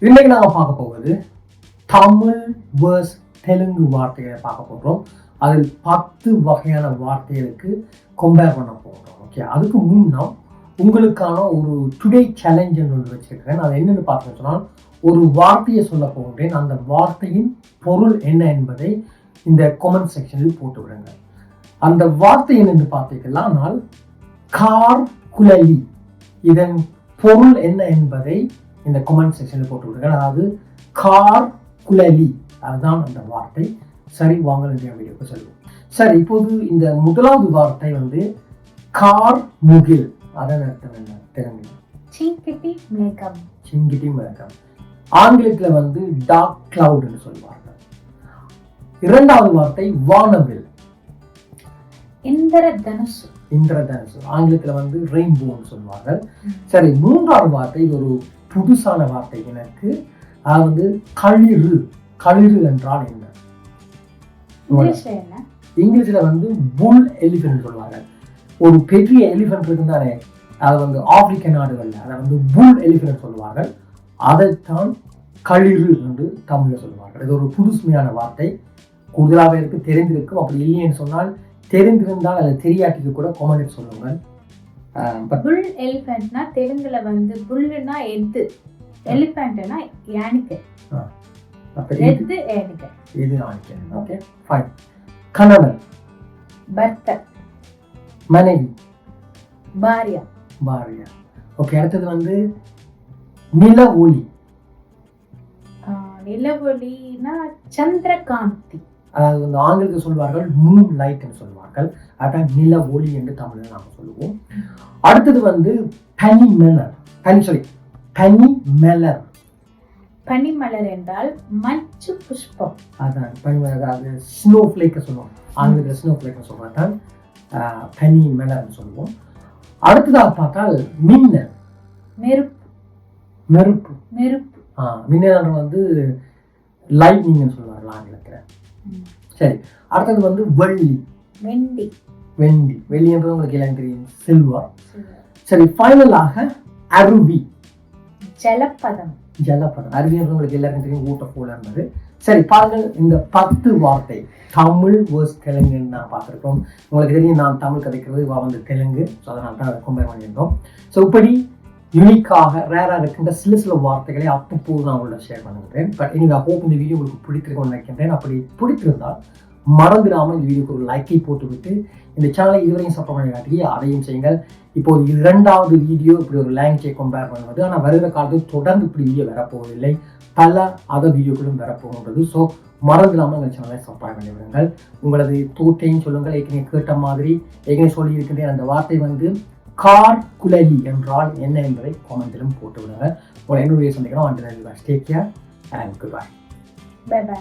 இன்னைக்கு நாங்கள் பார்க்க போவது தமிழ் வேர்ஸ் தெலுங்கு வார்த்தைகளை பார்க்க போகிறோம். அதில் 10 வகையான வார்த்தைகளுக்கு கம்பேர் பண்ண போகிறோம். ஓகே, அதுக்கு முன்னா உங்களுக்கான ஒரு டுடே சேலஞ்ச் ஒன்று வச்சிருக்கிறேன். அது என்னென்னு பார்த்தோம்னு சொன்னால், ஒரு வார்த்தையை சொல்ல போகிறேன். அந்த வார்த்தையின் பொருள் என்ன என்பதை இந்த கமெண்ட் செக்ஷனில் போட்டு விடுங்க. அந்த வார்த்தை என்னென்று பார்த்தீங்கன்னா, ஆனால் கார் குழலி, இதன் பொருள் என்ன என்பதை இந்த கமெண்ட் செக்ஷனில் போட்டு விடுங்க. அதாவது கார் குழலி, அதுதான் அந்த வார்த்தை. சரி, வாங்க இந்த வீடியோக்கு சொல்லுவோம். சரி, இப்போது இந்த முதலாவது வார்த்தை கார் முகில். அதன் அர்த்தம் என்ன தெரியுங்க? சிங்கிட்டி மேகம். சிங்கிட்டி மேகம். ஆங்கிலத்தில் டார்க் கிளவுட் என்று சொல்வார்கள். இரண்டாவது வார்த்தை வானவில். இந்திரதனுசு. இந்திரதனுசு. ஆங்கிலத்தில் ரெயின்போன்னு சொல்வார்கள். சரி, மூன்றாவது வார்த்தை ஒரு புதுசான வார்த்தை எனக்கு. அது களிறு. களிறு என்றால் என்ன? இங்கிலீஷ்ல புல் எலிஃபென்ட் சொல்வார்கள். ஒரு பெரிய எலிஃபென்ட் இருக்குதானே, அது ஆப்பிரிக்க நாடுகள்ல அதை புல் எலிஃபென்ட் சொல்வார்கள். அதைத்தான் களிறு என்று தமிழ்ல சொல்வார்கள். இது ஒரு புதுசுமையான வார்த்தை. கூடுதலாக பேருக்கு தெரிந்திருக்கும். அப்படி இல்லைன்னு சொன்னால், தெரிந்திருந்தால் அதை தெரியாட்டிக்கு கூட கமெண்ட் சொல்லுங்கள். புல் எலிஃபென்ட்னா தெலுங்குல புல்லுனா எது, எலிஃபென்ட்னா யானைக்கு. எது யானைக்கு. இது யானைக்கு. Okay, fine. கணவன், பர்த்தா. மனைவி, பாரியா. பாரியா. ஓகே, அடுத்தது நில ஒளி. நில ஒளினா சந்திரகாந்தி. அதாவது ஆங்கிலத்தில் சொல்வார்கள் மூன் லைட்னு சொல்வார்கள். அதான் நில ஒளி என்று தமிழில் நாம சொல்லுவோம். அடுத்தது பனி மலர். பனி மலர். பனிமலர் என்றால் மஞ்சு புஷ்பம். அதான் பனிமலர். அதாவது ஸ்னோ ஃபிளேக் சொல்லுவோம். ஆங்கிலத்தில் ஸ்னோ ஃபிளேக் சொல்லுவோம். தான் பனி மலர்னு சொல்லுவோம். அடுத்ததாக பார்த்தால் மின்னல். நெருப்பு. நெருப்பு. நெருப்பு. மின்னல் லைட்னிங்னு சொல்லுவார்கள் ஆங்கிலத்தில். சரி, அடுத்தது வெள்ளி. வெண்டி. வெண்டி. வெள்ளி என்றது உங்களுக்கு எல்லாம் தெரியும், சில்வர். சரி, ஃபைனலாக அருவி. ஜலப்பதம். ஜலப்பதம். அருவி என்றது உங்களுக்கு எல்லாருக்கும் தெரியும், வாட்டர் ஃபால் என்பது. சரி, பாருங்கள், இந்த 10 வார்த்தை தமிழ் வேர்ஸ் தெலுங்குன்னு நான் பார்த்துருக்கோம். உங்களுக்கு தெரியும், நான் தமிழ் கதைக்கிறது தெலுங்கு. ஸோ அதனால தான் அதை கம்பேர் பண்ணியிருக்கோம். ஸோ இப்படி யூனிக்காக ரேராக இருக்கின்ற சில வார்த்தைகளை அப்பப்போது நான் உங்களோட ஷேர் பண்ணுகிறேன். பட் எனக்கு ஹோப் இந்த வீடியோ உங்களுக்கு பிடித்திருக்கும்னு நினைக்கின்றேன். அப்படி பிடித்திருந்தால் மறந்துடாமல் இந்த வீடியோக்கு ஒரு லைக்கை போட்டுவிட்டு இந்த சேனலை இதுவரையும் சப்போர்ட் பண்ணி காட்டி அதையும் செய்யுங்கள். இப்போது 2வது வீடியோ இப்படி ஒரு லாங்குவேஜை கம்பேர் பண்ணுவது. ஆனால் வருகிற காலத்தில் தொடர்ந்து இப்படி வீடியோ வரப்போவதில்லை. பல அதர் வீடியோக்களும் வரப்போகின்றது. ஸோ மறந்துடாமல் எங்கள் சேனலை சப்ஸ்கிரைப் பண்ணி விடுங்கள். உங்களது தோட்டையும் சொல்லுங்கள். ஏற்கனவே கேட்ட மாதிரி ஏற்கனவே சொல்லி இருக்கின்றேன். அந்த வார்த்தை கார் குழலி என்றால் என்ன என்பதை கமெண்டிலும் போட்டு விடுங்க. உங்களை என்னுடைய சந்திக்கிறோம். Take care and good bye. Bye by.